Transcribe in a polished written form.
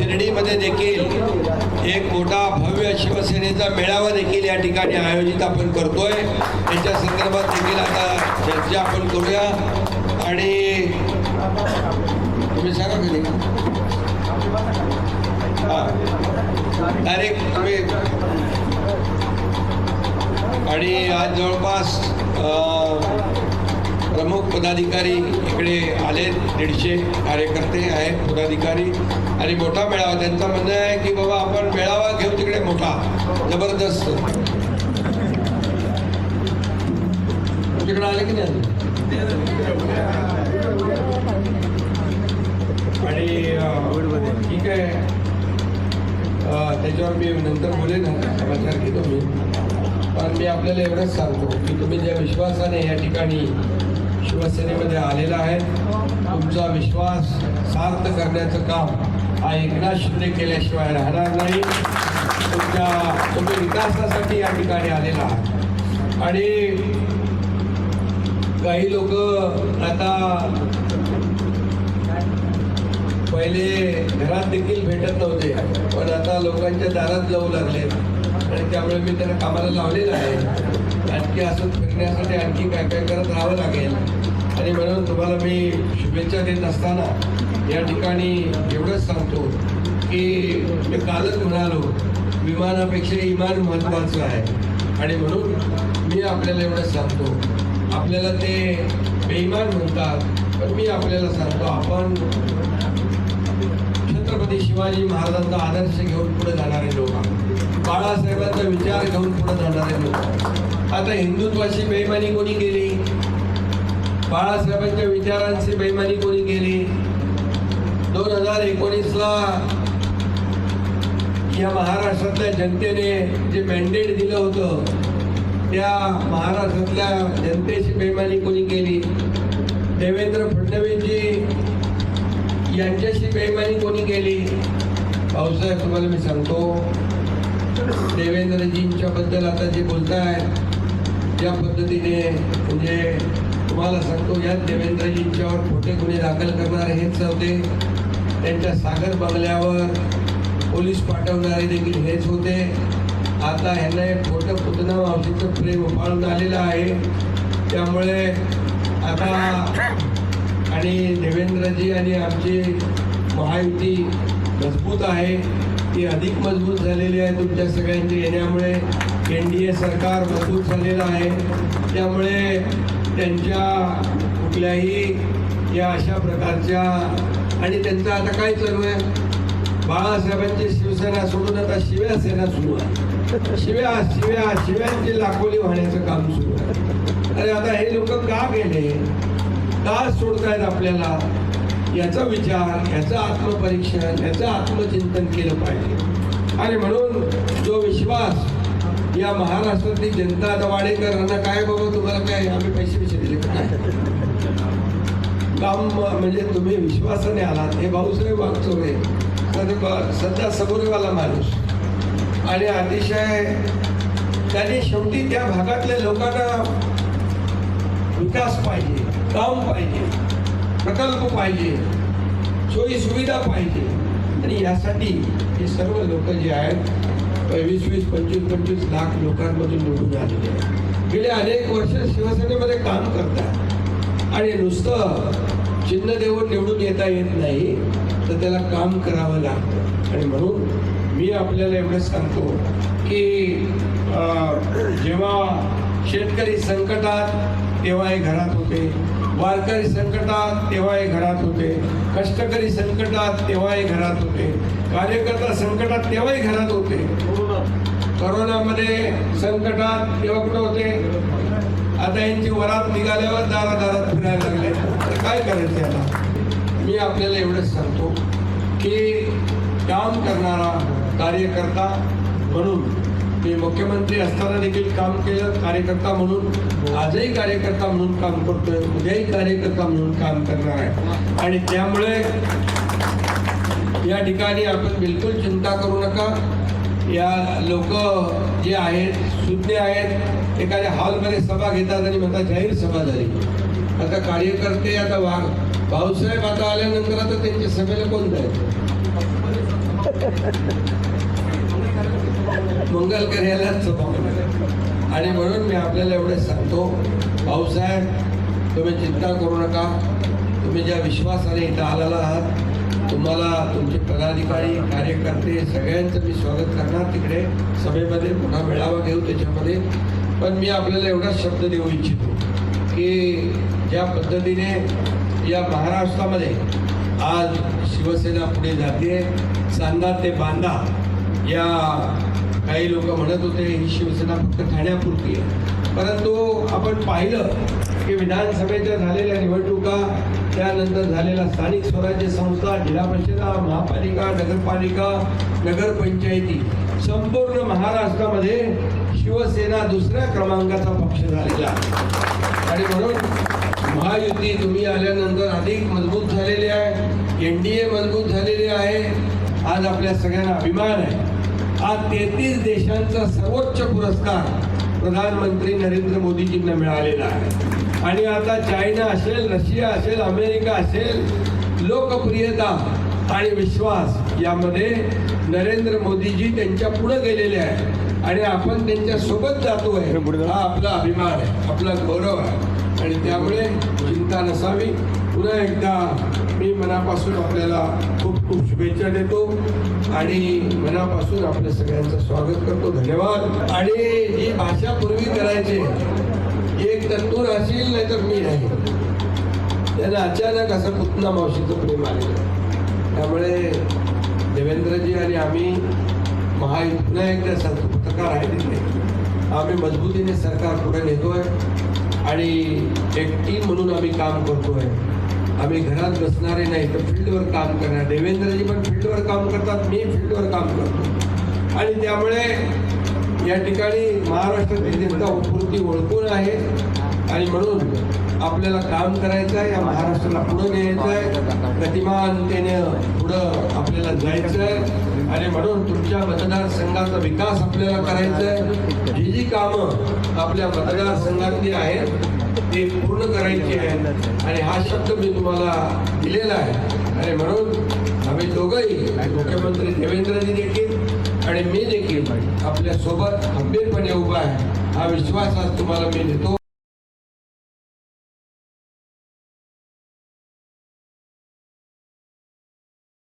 शिर्डीमध्ये देखील एक मोठा भव्य शिवसेनेचा मेळावा देखील या ठिकाणी आयोजित आपण करतोय। त्याच्या संदर्भात देखील आता चर्चा आपण करूया। आणि तुम्ही सांगा कधी डायरेक्ट तुम्ही। आणि आज जवळपास प्रमुख पदाधिकारी इकडे आले, 150 कार्यकर्ते आहेत, पदाधिकारी, आणि मोठा मेळावा। त्यांचं म्हणणं आहे की बाबा आपण मेळावा घेऊ तिकडे मोठा जबरदस्त। तुमच्याकडे आले की नाही? आणि ठीक आहे, त्याच्यावर मी नंतर बोलेन, समाचार घेतो मी। पण मी आपल्याला एवढंच सांगतो की तुम्ही ज्या विश्वासाने या ठिकाणी शिवसेनेमध्ये आलेला आहे, तुमचा विश्वास सार्थ करण्याचं काम हा एकनाथ शिंदे केल्याशिवाय राहणार नाही। तुम्ही विकासासाठी या ठिकाणी आलेला आहात। आणि काही लोक आता पहिले घरात देखील भेटत नव्हते, पण आता लोकांच्या दारात जाऊ लागले, आणि त्यामुळे मी त्यांना कामाला लावलेलं आहे। आणखी असं फिरण्यासाठी आणखी काय काय करत राहावं लागेल। आणि म्हणून तुम्हाला मी शुभेच्छा देत असताना या ठिकाणी एवढंच सांगतो की मी कालच म्हणालो, विमानापेक्षा इमान महत्त्वाचं आहे। आणि म्हणून मी आपल्याला एवढंच सांगतो, आपल्याला ते बेईमान म्हणतात, पण मी आपल्याला सांगतो आपण छत्रपती शिवाजी महाराजांचा आदर्श घेऊन पुढे जाणारे लोक, बाळासाहेबांचा विचार घेऊन पुढे जाणारे लोक। आता हिंदुत्वाची बेईमानी कोणी केली? बाळासाहेबांच्या विचारांची बेईमानी कोणी केली? 2019ला या महाराष्ट्रातल्या जनतेने जे मॅन्डेट दिलं होतं, त्या महाराष्ट्रातल्या जनतेची बेईमानी कोणी केली? देवेंद्र फडणवीसजी यांच्याशी बेईमानी कोणी केली? भाऊसाहेब, तुम्हाला मी सांगतो, देवेंद्रजींच्या बद्दल आता जे बोलताय ज्या पद्धतीने, म्हणजे तुम्हाला सांगतो, याच देवेंद्रजींच्यावर खोटे गुन्हे दाखल करणारे हेच होते, त्यांच्या सागर बंगल्यावर पोलीस पाठवणारे देखील हेच होते। आता ह्यांना एक खोटं पुतना मावशीचं प्रेम उफाळून आलेलं आहे। त्यामुळे आता आणि देवेंद्रजी आणि आमची महायुती मजबूत आहे, ती अधिक मजबूत झालेली आहे तुमच्या सगळ्यांच्या येण्यामुळे। NDA सरकार मजबूत झालेलं आहे, त्यामुळे त्यांच्या कुठल्याही या अशा प्रकारच्या, आणि त्यांचं आता काय चालू आहे, बाळासाहेबांची शिवसेना सोडून आता शिवसेना सुरू आहे। शिव्यांची लाखोली वाहण्याचं काम सुरू आहे। अरे आता हे लोक का गेले, का सोडतायत आपल्याला? याचा विचार, याचं आत्मपरीक्षण, याचं आत्मचिंतन केलं पाहिजे। आणि म्हणून जो विश्वास या महाराष्ट्रातली जनता, आता वाडेकरांना काय बाबा तुम्हाला काय आम्ही पैसे दिले काय काम, म्हणजे तुम्ही विश्वासाने आलात। हे भाऊसाहेब वागचोरे सध्या सबुरीवाला माणूस, आणि अतिशय त्यांनी शेवटी त्या भागातल्या लोकांना विकास पाहिजे, काम पाहिजे, प्रकल्प पाहिजे, सोयी सुविधा पाहिजे। आणि यासाठी हे सर्व लोक जे आहेत 20-25 लाख लोकांमधून निवडून आलेले आहेत, गेले अनेक वर्ष शिवसेनेमध्ये काम करतात। आणि नुसतं चिन्ह देऊन निवडून येता येत नाही, तर त्याला काम करावं लागतं। आणि म्हणून मी आपल्याला एवढंच सांगतो की जेव्हा शेतकरी संकटात तेव्हा हे घरात होते, वारकरी संकटात तेव्हा हे घरात होते, कष्टकरी संकटात तेव्हा हे घरात होते, कार्यकर्ता संकटात तेव्हाही घरात होते, कोरोनामध्ये संकटात तेव्हा कुठं होते? आता यांची वरात निघाल्यावर दारादारात फिरायला लागले, तर काय करायचं याला? मी आपल्याला एवढंच सांगतो की काम करणारा कार्यकर्ता म्हणून, मी मुख्यमंत्री असताना देखील काम केलं कार्यकर्ता म्हणून, आजही कार्यकर्ता म्हणून काम करतोय, उद्याही कार्यकर्ता म्हणून काम करणार आहे। आणि त्यामुळे या ठिकाणी आपण बिलकुल चिंता करू नका। या लोक जे आहेत सुज्ञ आहेत, एखाद्या हॉलमध्ये सभा घेतात आणि म्हणतात जाहीर सभा झाली। आता कार्यकर्ते आता भाऊसाहेब आता आल्यानंतर आता त्यांच्या सभेला कोण जायचं? मंगल कार्यालाच स्वभाव. आणि म्हणून मी आपल्याला एवढं सांगतो, भाऊसाहेब तुम्ही चिंता करू नका. तुम्ही ज्या विश्वासाने इथं आलेला आहात, तुम्हाला तुमचे पदाधिकारी कार्यकर्ते सगळ्यांचं मी स्वागत करणार तिकडे सभेमध्ये. पुन्हा मेळावा घेऊ त्याच्यामध्ये. पण मी आपल्याला एवढाच शब्द देऊ इच्छितो की ज्या पद्धतीने या महाराष्ट्रामध्ये आज शिवसेना पुढे जाते, चांदा ते बांधा, या काही लोक म्हणत होते ही शिवसेना फक्त ठाण्यापुरती आहे. परंतु आपण पाहिलं की विधानसभेच्या झालेल्या निवडणुका, त्यानंतर झालेल्या स्थानिक स्वराज्य संस्था, जिल्हा परिषदा, महापालिका, नगरपालिका, नगरपंचायती, संपूर्ण महाराष्ट्रामध्ये शिवसेना दुसऱ्या क्रमांकाचा पक्ष झालेला आहे. आणि म्हणून महायुती तुम्ही आल्यानंतर अधिक मजबूत झालेली आहे. एनडीए मजबूत झालेली आहे. आज आपल्या सगळ्यांना अभिमान आहे. आज 33 देशांचा सर्वोच्च पुरस्कार प्रधानमंत्री नरेंद्र मोदीजींना मिळालेला आहे. आणि आता चायना असेल, रशिया असेल, अमेरिका असेल, लोकप्रियता आणि विश्वास यामध्ये नरेंद्र मोदीजी त्यांच्या पुढे गेलेले आहे आणि आपण त्यांच्या सोबत जातोय. हा आपला अभिमान आहे, आपला गौरव आहे. आणि त्यामुळे चिंता नसावी. पुन्हा एकदा मी मनापासून आपल्याला खूप खूप शुभेच्छा देतो आणि मनापासून आपल्या सगळ्यांचं स्वागत करतो. धन्यवाद. आणि ही भाषा पूर्वी करायची, एक तंतूर असेल नाही तर मी नाही. त्यांना अचानक असं पुतना मावशीचं प्रेम आलेलं. त्यामुळे देवेंद्रजी आणि आम्ही पुन्हा एकदा पत्रकार आहे तिथे, आम्ही मजबूतीने सरकार पुढे नेतोय आणि एक टीम म्हणून आम्ही काम करतोय. आम्ही घरात बसणारे नाही तर फील्डवर काम करणार. देवेंद्रजी पण फील्डवर काम करतात, मी फील्डवर काम करतो. आणि त्यामुळे या ठिकाणी महाराष्ट्रातील जनता उत्स्फूर्ती ओळखून आहे. आणि म्हणून आपल्याला काम करायचं आहे, या महाराष्ट्राला पुढं न्यायचं आहे, गतिमानतेने पुढं आपल्याला जायचं आहे. आणि म्हणून तुमच्या मतदारसंघाचा विकास आपल्याला करायचा आहे. जी कामं आपल्या मतदारसंघातली आहेत ते पूर्ण करायची आहेत आणि हा शब्द मी तुम्हाला दिलेला आहे. आणि म्हणून आम्ही दोघंही, मुख्यमंत्री देवेंद्रजी देखील आणि मी देखील आपल्या सोबत खंबीरपणे उभा आहे. हा विश्वास आज तुम्हाला मी देतो.